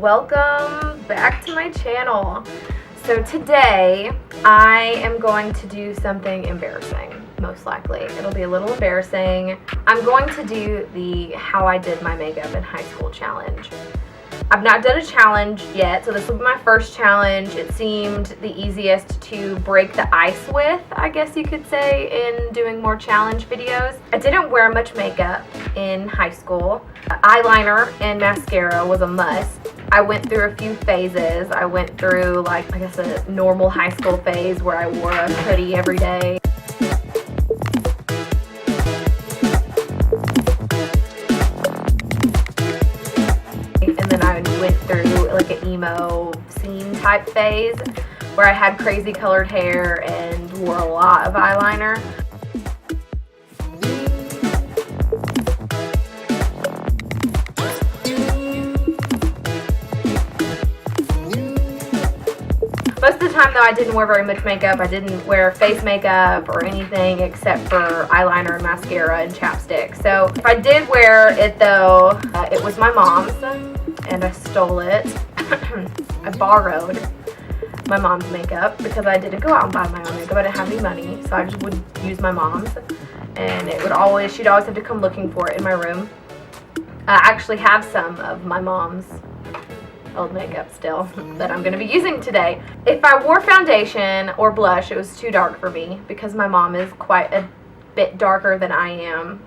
welcome back to my channel. So today I am going to do something embarrassing, most likely. It'll be a little embarrassing. I'm going to do the how I did my makeup in high school challenge. I've not done a challenge yet, so this will be my first challenge. It seemed the easiest to break the ice with, I guess you could say, in doing more challenge videos. I didn't wear much makeup in high school. Eyeliner and mascara was a must. I went through a few phases. I went through, I guess, a normal high school phase where I wore a hoodie every day. And then I went through like an emo scene type phase where I had crazy colored hair and wore a lot of eyeliner. Most of the time though, I didn't wear very much makeup. I didn't wear face makeup or anything except for eyeliner and mascara and chapstick. So if I did wear it though, it was my mom's and I stole it. I borrowed my mom's makeup because I didn't go out and buy my own makeup. I didn't have any money, so I just would use my mom's, and she'd always have to come looking for it in my room. I actually have some of my mom's old makeup still that I'm going to be using today. If I wore foundation or blush, it was too dark for me because my mom is quite a bit darker than I am.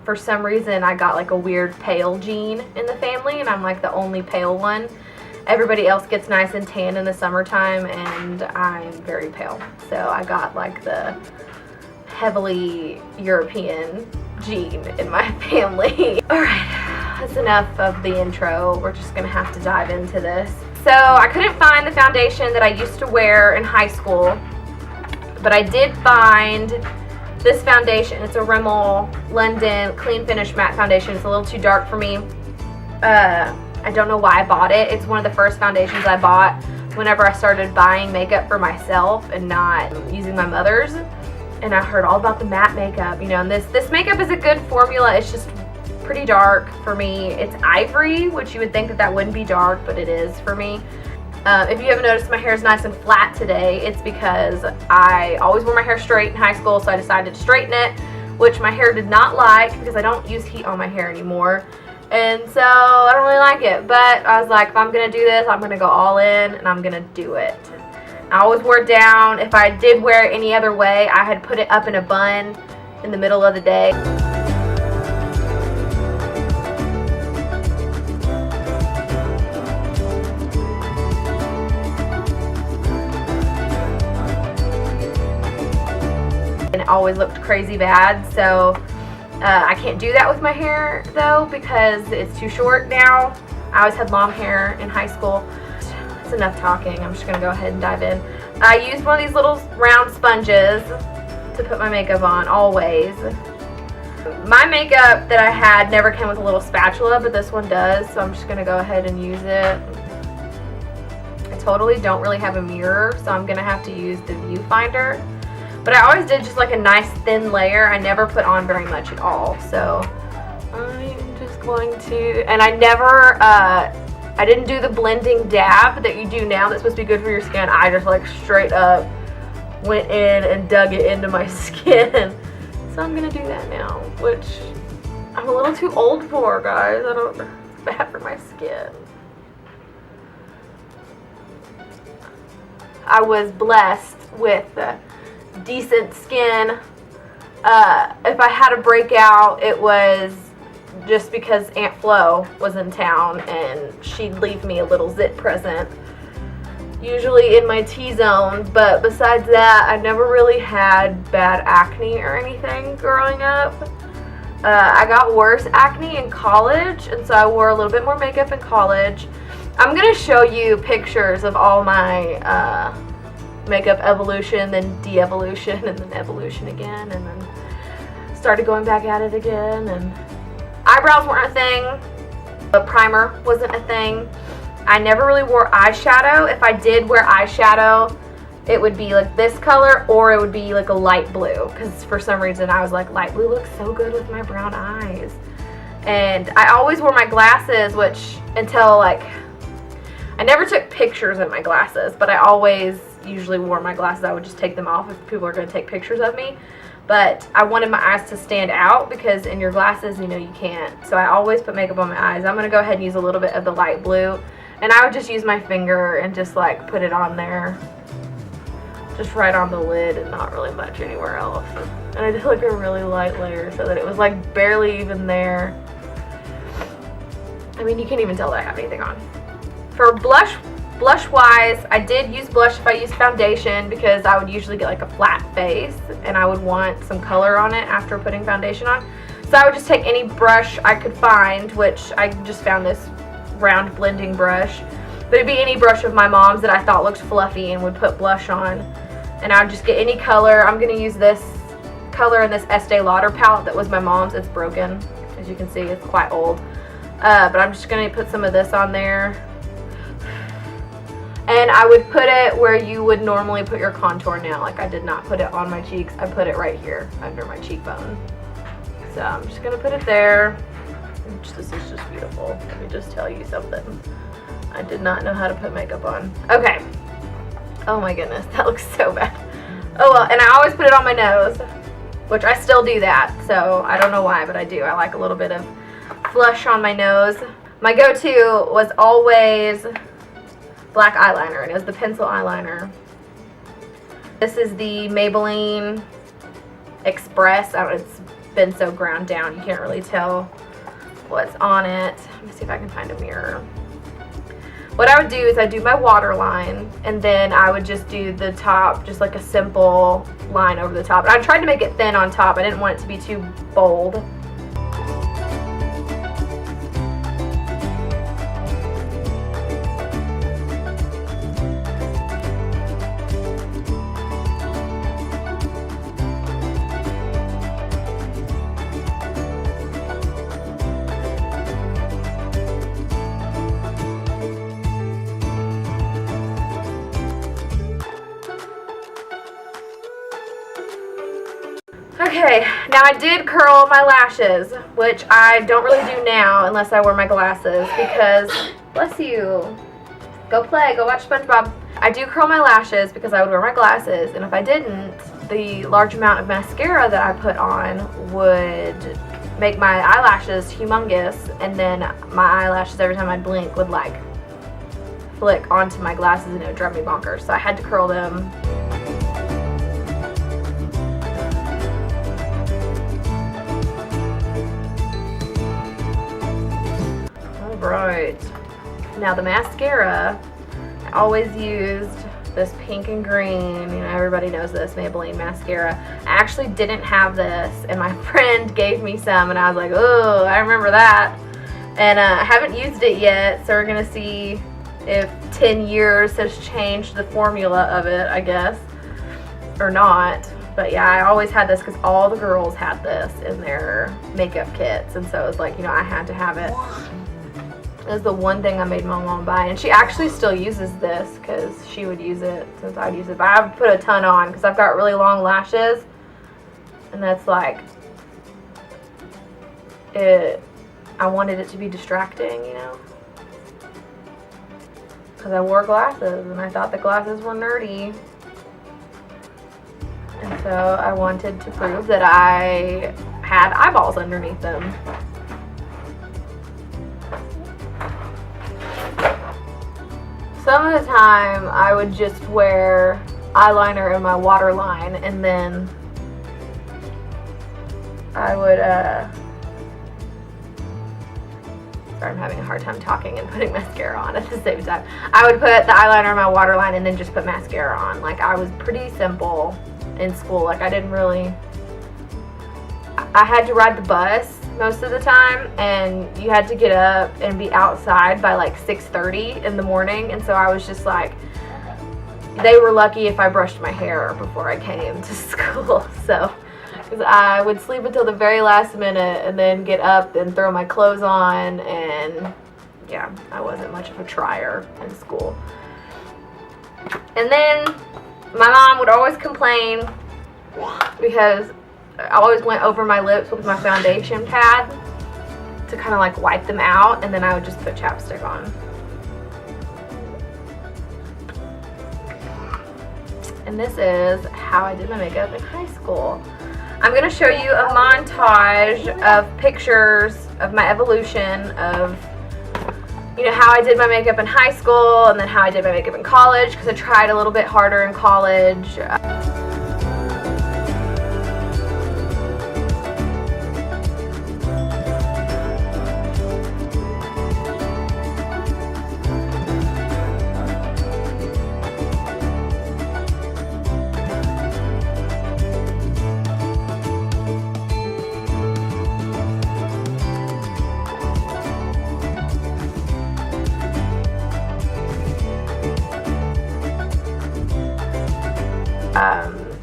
For some reason I got like a weird pale gene in the family, and I'm like the only pale one. Everybody else gets nice and tan in the summertime and I'm very pale, so I got like the heavily European gene in my family. Alright, that's enough of the intro. We're just gonna have to dive into this. So I couldn't find the foundation that I used to wear in high school, but I did find this foundation. It's a Rimmel London Clean Finish Matte Foundation. It's a little too dark for me. I don't know why I bought it. It's one of the first foundations I bought whenever I started buying makeup for myself and not using my mother's. And I heard all about the matte makeup, and this makeup is a good formula. It's just pretty dark for me. It's ivory, which you would think that wouldn't be dark, but it is for me. If you haven't noticed, my hair is nice and flat today. It's because I always wore my hair straight in high school, so I decided to straighten it, which my hair did not like because I don't use heat on my hair anymore. And so I don't really like it, but I was like, if I'm going to do this, I'm going to go all in and I'm going to do it. I always wore it down. If I did wear it any other way, I had put it up in a bun in the middle of the day. And it always looked crazy bad, so I can't do that with my hair though because it's too short now. I always had long hair in high school. It's enough talking. I'm just going to go ahead and dive in. I used one of these little round sponges to put my makeup on, always. My makeup that I had never came with a little spatula, but this one does, so I'm just going to go ahead and use it. I totally don't really have a mirror, so I'm going to have to use the viewfinder. But I always did just like a nice thin layer. I never put on very much at all, so I'm just going to, and I didn't do the blending dab that you do now that's supposed to be good for your skin. I just like straight up went in and dug it into my skin. So I'm gonna do that now, which I'm a little too old for, guys. It's bad for my skin. I was blessed with decent skin. If I had a breakout, it was just because Aunt Flo was in town and she'd leave me a little zit present, usually in my T-zone. But besides that, I never really had bad acne or anything growing up. I got worse acne in college, and so I wore a little bit more makeup in college. I'm going to show you pictures of all my makeup evolution, then de-evolution, and then evolution again, and then started going back at it again. And eyebrows weren't a thing, but primer wasn't a thing. I never really wore eyeshadow. If I did wear eyeshadow, it would be like this color, or it would be like a light blue, because for some reason I was like, light blue looks so good with my brown eyes. And I always wore my glasses, which until like I never took pictures of my glasses, but I always usually wore my glasses. I would just take them off if people are going to take pictures of me. But I wanted my eyes to stand out because in your glasses, you know, you can't. So I always put makeup on my eyes. I'm going to go ahead and use a little bit of the light blue. And I would just use my finger and just like put it on there. Just right on the lid and not really much anywhere else. And I did like a really light layer so that it was like barely even there. I mean, you can't even tell that I have anything on. For blush wise, I did use blush if I used foundation because I would usually get like a flat face and I would want some color on it after putting foundation on. So I would just take any brush I could find, which I just found this round blending brush. But it'd be any brush of my mom's that I thought looked fluffy and would put blush on. And I would just get any color. I'm going to use this color in this Estee Lauder palette that was my mom's. It's broken. As you can see, it's quite old. But I'm just going to put some of this on there. And I would put it where you would normally put your contour nail. Like I did not put it on my cheeks. I put it right here under my cheekbone. So I'm just going to put it there. This is just beautiful. Let me just tell you something. I did not know how to put makeup on. Okay. Oh my goodness, that looks so bad. Oh well, and I always put it on my nose, which I still do that. So I don't know why, but I do. I like a little bit of flush on my nose. My go-to was always black eyeliner, and it was the pencil eyeliner. This is the Maybelline Express. It's been so ground down, you can't really tell what's on it. Let me see if I can find a mirror. What I would do is I do my waterline, and then I would just do the top, just like a simple line over the top. And I tried to make it thin on top. I didn't want it to be too bold. Okay, now I did curl my lashes, which I don't really do now unless I wear my glasses because, bless you, go play, go watch SpongeBob. I do curl my lashes because I would wear my glasses, and if I didn't, the large amount of mascara that I put on would make my eyelashes humongous, and then my eyelashes, every time I blink, would like flick onto my glasses and it would drive me bonkers. So I had to curl them. Right. Now the mascara, I always used this pink and green, you know, everybody knows this, Maybelline mascara. I actually didn't have this, and my friend gave me some, and I was like, oh, I remember that. And I haven't used it yet, so we're going to see if 10 years has changed the formula of it, I guess, or not. But yeah, I always had this because all the girls had this in their makeup kits, and so it was like, you know, I had to have it. That's the one thing I made my mom buy, and she actually still uses this because she would use it since I'd use it. But I've put a ton on because I've got really long lashes, and that's like it. I wanted it to be distracting, you know, because I wore glasses and I thought the glasses were nerdy, and so I wanted to prove that I had eyeballs underneath them. Some of the time, I would just wear eyeliner in my waterline, and then I would, sorry, I'm having a hard time talking and putting mascara on at the same time. I would put the eyeliner in my waterline and then just put mascara on. Like, I was pretty simple in school. Like, I didn't really, I had to ride the bus most of the time, and you had to get up and be outside by like 6:30 in the morning, and so I was just like, they were lucky if I brushed my hair before I came to school. So, because I would sleep until the very last minute and then get up and throw my clothes on, and yeah, I wasn't much of a trier in school. And then my mom would always complain because I always went over my lips with my foundation pad to kind of like wipe them out, and then I would just put chapstick on. and this is how I did my makeup in high school. I'm going to show you a montage of pictures of my evolution of, you know, how I did my makeup in high school and then how I did my makeup in college, because I tried a little bit harder in college.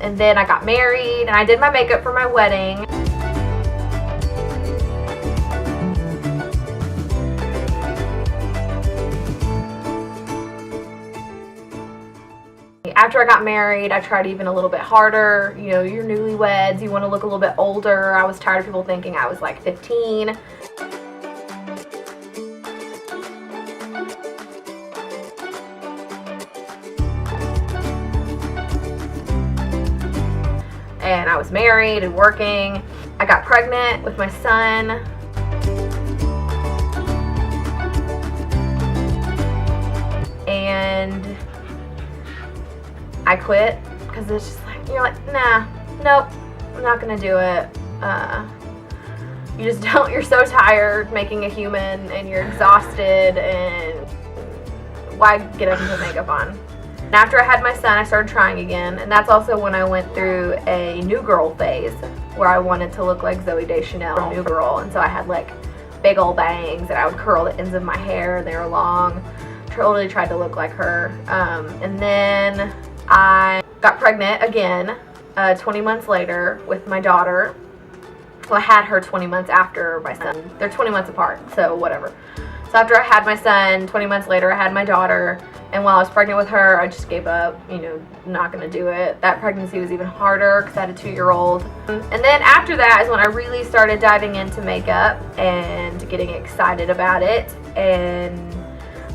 And then I got married and I did my makeup for my wedding. After I got married, I tried even a little bit harder. You know, you're newlyweds, you want to look a little bit older. I was tired of people thinking I was like 15. And I was married and working. I got pregnant with my son. And I quit because it's just like, you're like, nah, nope, I'm not gonna do it. You just don't, you're so tired making a human and you're exhausted, and why get up and put makeup on? And after I had my son, I started trying again, and that's also when I went through a new girl phase where I wanted to look like Zooey Deschanel from New Girl, and so I had like big old bangs and I would curl the ends of my hair, they were long. Totally tried to look like her. And then I got pregnant again 20 months later with my daughter. Well, I had her 20 months after my son. They're 20 months apart, so whatever. So after I had my son, 20 months later, I had my daughter. And while I was pregnant with her, I just gave up, you know, not going to do it. That pregnancy was even harder because I had a 2-year-old. And then after that is when I really started diving into makeup and getting excited about it. And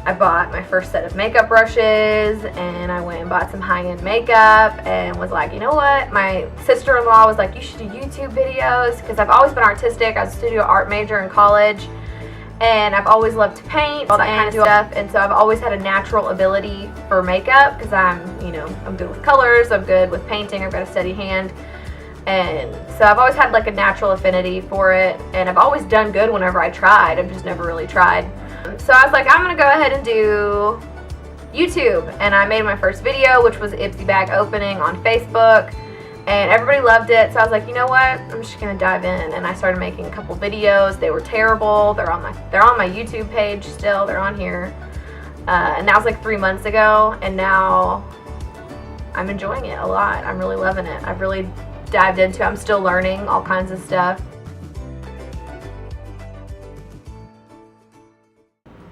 I bought my first set of makeup brushes, and I went and bought some high-end makeup and was like, you know what? My sister-in-law was like, you should do YouTube videos, because I've always been artistic. I was a studio art major in college. And I've always loved to paint, all that kind of stuff, and so I've always had a natural ability for makeup because I'm good with colors, I'm good with painting, I've got a steady hand, and so I've always had like a natural affinity for it, and I've always done good whenever I tried. I've just never really tried. So I was like, I'm gonna go ahead and do YouTube, and I made my first video, which was Ipsy bag opening on Facebook. And everybody loved it, so I was like, you know what? I'm just gonna dive in, and I started making a couple videos. They were terrible. They're on my YouTube page still. They're on here, and that was like 3 months ago. And now I'm enjoying it a lot. I'm really loving it. I've really dived into it. I'm still learning all kinds of stuff.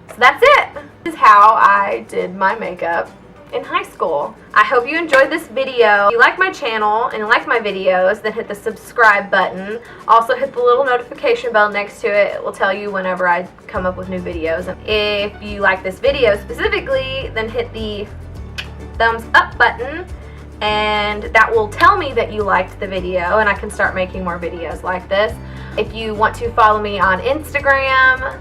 So that's it. This is how I did my makeup in high school. I hope you enjoyed this video. If you like my channel and like my videos, then hit the subscribe button. Also hit the little notification bell next to it. It will tell you whenever I come up with new videos. If you like this video specifically, then hit the thumbs up button, and that will tell me that you liked the video, and I can start making more videos like this. If you want to follow me on Instagram,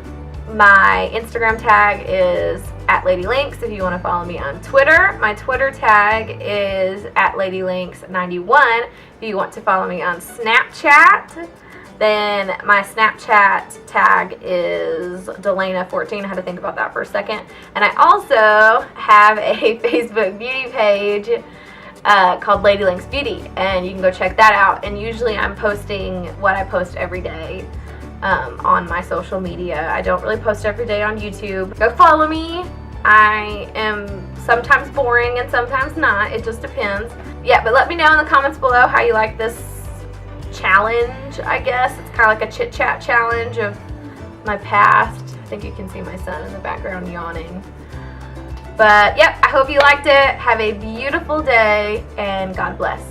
my Instagram tag is @Ladylincks. If you want to follow me on Twitter, my Twitter tag is @Ladylincks91. If you want to follow me on Snapchat, then my Snapchat tag is Delana14. I had to think about that for a second. And I also have a Facebook beauty page called Ladylincks Beauty, and you can go check that out. And usually I'm posting what I post every day on my social media. I don't really post every day on YouTube. Go follow me. I am sometimes boring and sometimes not. It just depends. Yeah, but let me know in the comments below how you like this challenge, I guess. It's kind of like a chit-chat challenge of my past. I think you can see my son in the background yawning. But, yep, I hope you liked it. Have a beautiful day, and God bless.